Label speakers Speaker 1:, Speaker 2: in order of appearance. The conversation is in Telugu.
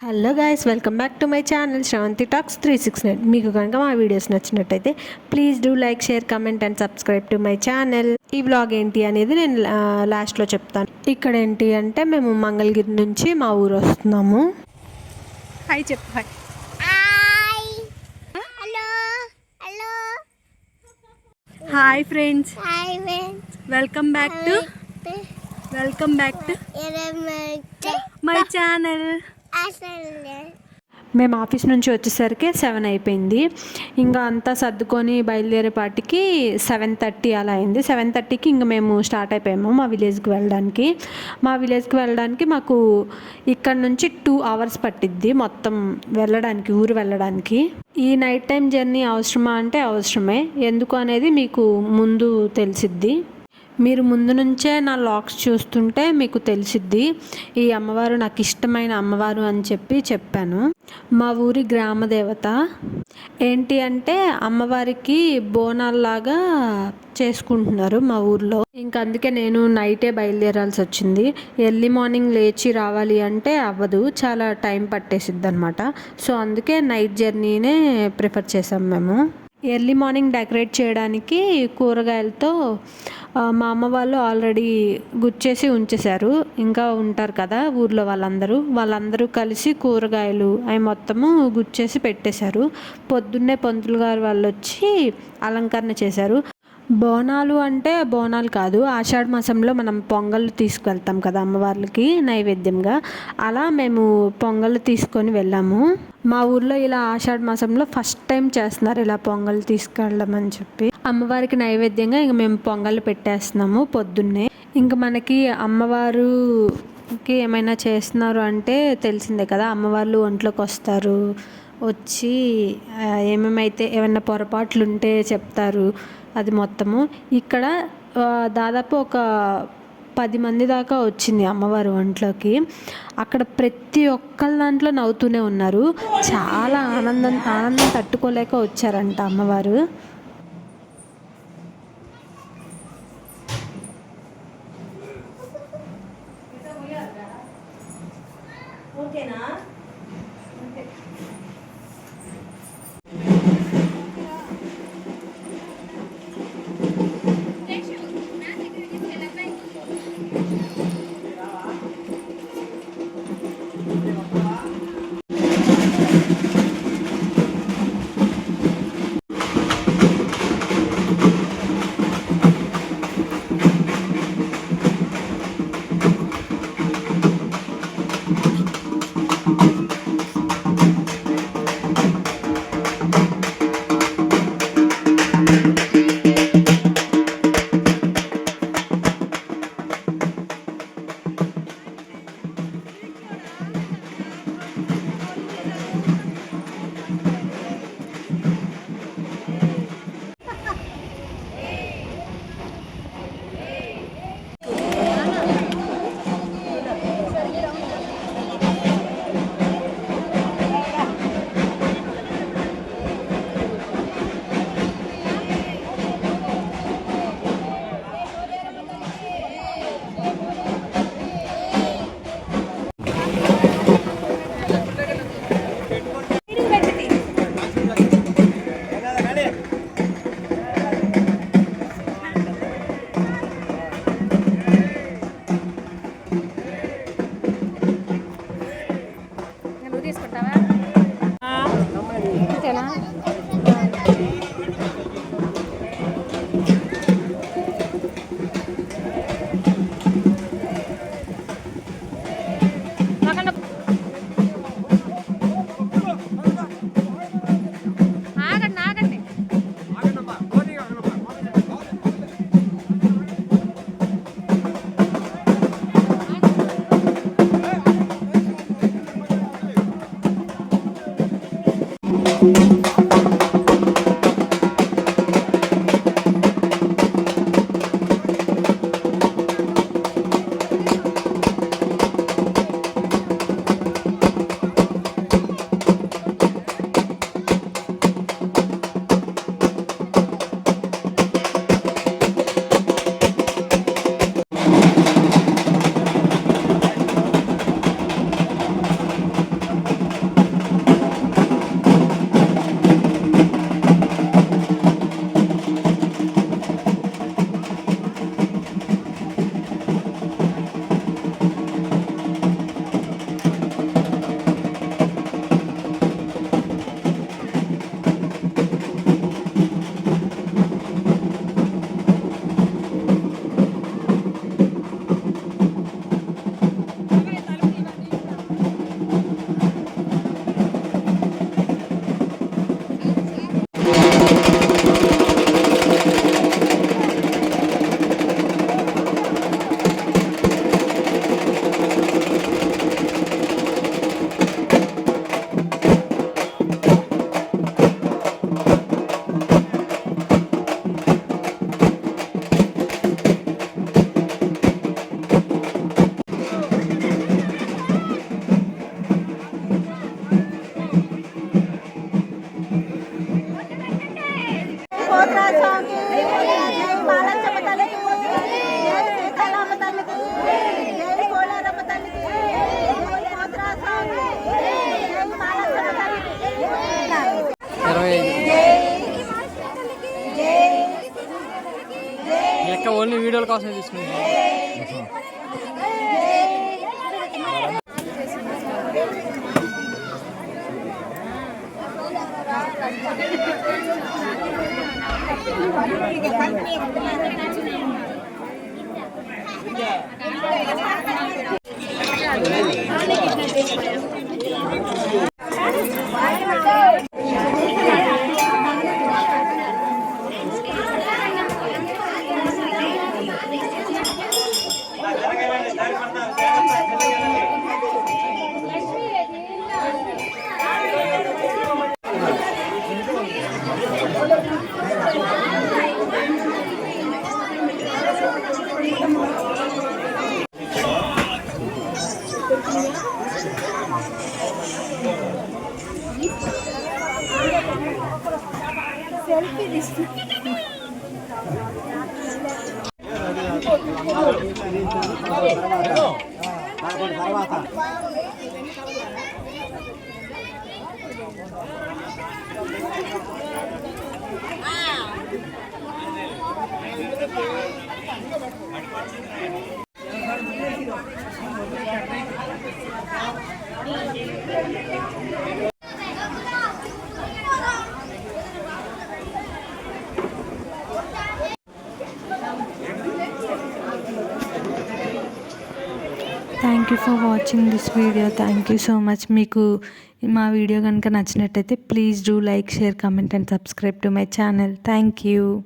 Speaker 1: Hello guys, welcome back to my channel Sravanthi talks 369. మీకు కనుక మా వీడియోస్ నచ్చినట్టయితే please do like, share, comment and subscribe to my channel. ఈ వ్లాగ్ ఏంటి అనేది నేను లాస్ట్లో చెప్తాను. ఇక్కడ ఏంటి అంటే మేము మంగళగిరి నుంచి మా ఊరు వస్తున్నాము. హాయ్ చెప్పు. Hi. Hi friends. Welcome back to my channel. మేము ఆఫీస్ నుంచి వచ్చేసరికి 7 అయిపోయింది. ఇంకా అంతా సర్దుకొని బయలుదేరేపాటికి 7:30 అలా అయింది. 7:30కి ఇంకా మేము స్టార్ట్ అయిపోయాము మా విలేజ్కి వెళ్ళడానికి. మాకు ఇక్కడ నుంచి 2 hours పట్టిద్ది మొత్తం వెళ్ళడానికి, ఊరు వెళ్ళడానికి. ఈ నైట్ టైం జర్నీ అవసరమా అంటే అవసరమే. ఎందుకు అనేది మీకు ముందు తెలిసిద్ది. మీరు ముందు నుంచే నా వ్లాగ్స్ చూస్తుంటే మీకు తెలిసిద్ది. ఈ అమ్మవారు నాకు ఇష్టమైన అమ్మవారు అని చెప్పాను. మా ఊరి గ్రామ దేవత. ఏంటి అంటే అమ్మవారికి బోనాల్లాగా చేసుకుంటున్నారు మా ఊర్లో. ఇంకా అందుకే నేను నైటే బయలుదేరాల్సి వచ్చింది. ఎర్లీ మార్నింగ్ లేచి రావాలి అంటే అవ్వదు, చాలా టైం పట్టేసిద్ది అనమాట. సో అందుకే నైట్ జర్నీనే ప్రిఫర్ చేసాం మేము. ఎర్లీ మార్నింగ్ డెకరేట్ చేయడానికి కూరగాయలతో మా అమ్మ వాళ్ళు ఆల్రెడీ గుచ్చేసి ఉంచేశారు. ఇంకా ఉంటారు కదా ఊర్లో వాళ్ళందరూ కలిసి కూరగాయలు అవి మొత్తము గుచ్చేసి పెట్టేశారు. పొద్దున్నే పంతులు గారు వాళ్ళు వచ్చి అలంకరణ చేశారు. బోనాలు అంటే బోనాలు కాదు, ఆషాఢ మాసంలో మనం పొంగళ్ళు తీసుకువెళ్తాం కదా అమ్మవార్లకి నైవేద్యంగా. అలా మేము పొంగళ్ళు తీసుకొని వెళ్ళాము. మా ఊర్లో ఇలా ఆషాఢ మాసంలో ఫస్ట్ టైం చేస్తున్నారు ఇలా పొంగళ్ళు తీసుకెళ్ళడం అని చెప్పి. అమ్మవారికి నైవేద్యంగా ఇంక మేము పొంగళ్ళు పెట్టేస్తున్నాము పొద్దున్నే. ఇంక మనకి అమ్మవారుకి ఏమైనా చేస్తున్నారు అంటే తెలిసిందే కదా, అమ్మవార్లు ఒంట్లోకి వస్తారు, వచ్చి ఏమైనా పొరపాట్లు ఉంటే చెప్తారు. అది మొత్తము ఇక్కడ దాదాపు ఒక 10 మంది దాకా వచ్చింది అమ్మవారు ఒంట్లోకి. అక్కడ ప్రతి ఒక్కళ్ళ దాంట్లో నవ్వుతూనే ఉన్నారు. చాలా ఆనందం తట్టుకోలేక వచ్చారంట అమ్మవారు. ఓకేనా?
Speaker 2: ఓన్లీ వీడియోల కోసమే తీసుకుంటాం.
Speaker 1: Thank you for watching this video. Thank you so much. మీకు మా వీడియో కనుక నచ్చినట్టయితే please do like, share, comment and subscribe to my channel. Thank you.